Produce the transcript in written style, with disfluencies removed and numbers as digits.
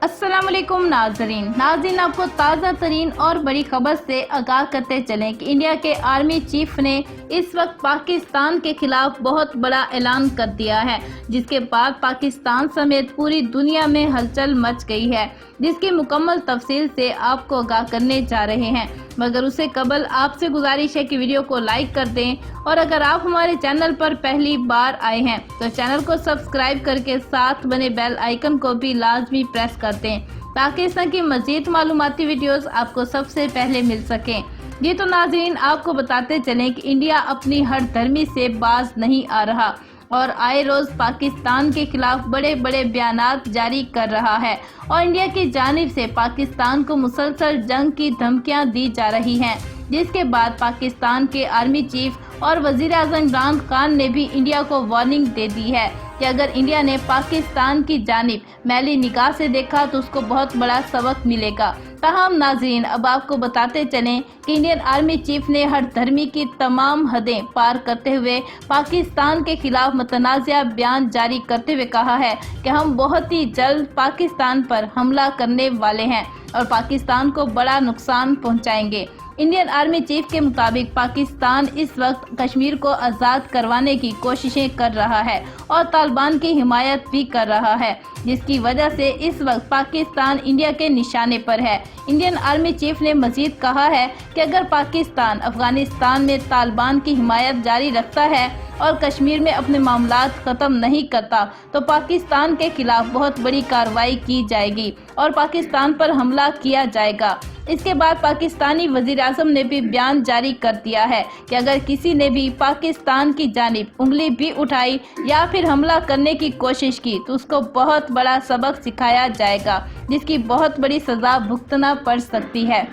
अस्सलाम वालेकुम नाज़रीन आपको ताज़ा तरीन और बड़ी खबर से आगाह करते चलें कि इंडिया के आर्मी चीफ ने इस वक्त पाकिस्तान के खिलाफ बहुत बड़ा ऐलान कर दिया है, जिसके बाद पाकिस्तान समेत पूरी दुनिया में हलचल मच गई है, जिसकी मुकम्मल तफसील से आपको आगाह करने जा रहे हैं। मगर उससे कबल आपसे गुजारिश है कि वीडियो को लाइक कर दें और अगर आप हमारे चैनल पर पहली बार आए हैं तो चैनल को सब्सक्राइब करके साथ बने बेल आइकन को भी लाजमी प्रेस कर दें ताकि इस तरह की मज़ीद मालूमाती वीडियोस आपको सबसे पहले मिल सकें। ये तो नाज़रीन आपको बताते चलें कि इंडिया अपनी हर धर्मी से बाज नहीं आ रहा और आए रोज पाकिस्तान के खिलाफ बड़े बड़े बयानात जारी कर रहा है और इंडिया की जानिब से पाकिस्तान को मुसलसल जंग की धमकियां दी जा रही हैं, जिसके बाद पाकिस्तान के आर्मी चीफ और वज़ीर आज़म इमरान खान ने भी इंडिया को वार्निंग दे दी है कि अगर इंडिया ने पाकिस्तान की जानिब मैली निगाह से देखा तो उसको बहुत बड़ा सबक मिलेगा। ताहम नाज़रीन अब आपको बताते चलें कि इंडियन आर्मी चीफ ने हर धर्मी की तमाम हदें पार करते हुए पाकिस्तान के खिलाफ मुतनाज़िया बयान जारी करते हुए कहा है कि हम बहुत ही जल्द पाकिस्तान पर हमला करने वाले हैं और पाकिस्तान को बड़ा नुकसान पहुंचाएंगे। इंडियन आर्मी चीफ के मुताबिक पाकिस्तान इस वक्त कश्मीर को आज़ाद करवाने की कोशिशें कर रहा है और तालिबान की हिमायत भी कर रहा है, जिसकी वजह से इस वक्त पाकिस्तान इंडिया के निशाने पर है। इंडियन आर्मी चीफ ने मजीद कहा है कि अगर पाकिस्तान अफगानिस्तान में तालिबान की हिमायत जारी रखता है और कश्मीर में अपने मामलात ख़त्म नहीं करता तो पाकिस्तान के खिलाफ बहुत बड़ी कार्रवाई की जाएगी और पाकिस्तान पर हमला किया जाएगा। इसके बाद पाकिस्तानी वज़ीर आज़म ने भी बयान जारी कर दिया है कि अगर किसी ने भी पाकिस्तान की जानिब उंगली भी उठाई या फिर हमला करने की कोशिश की तो उसको बहुत बड़ा सबक सिखाया जाएगा, जिसकी बहुत बड़ी सज़ा भुगतना पड़ सकती है।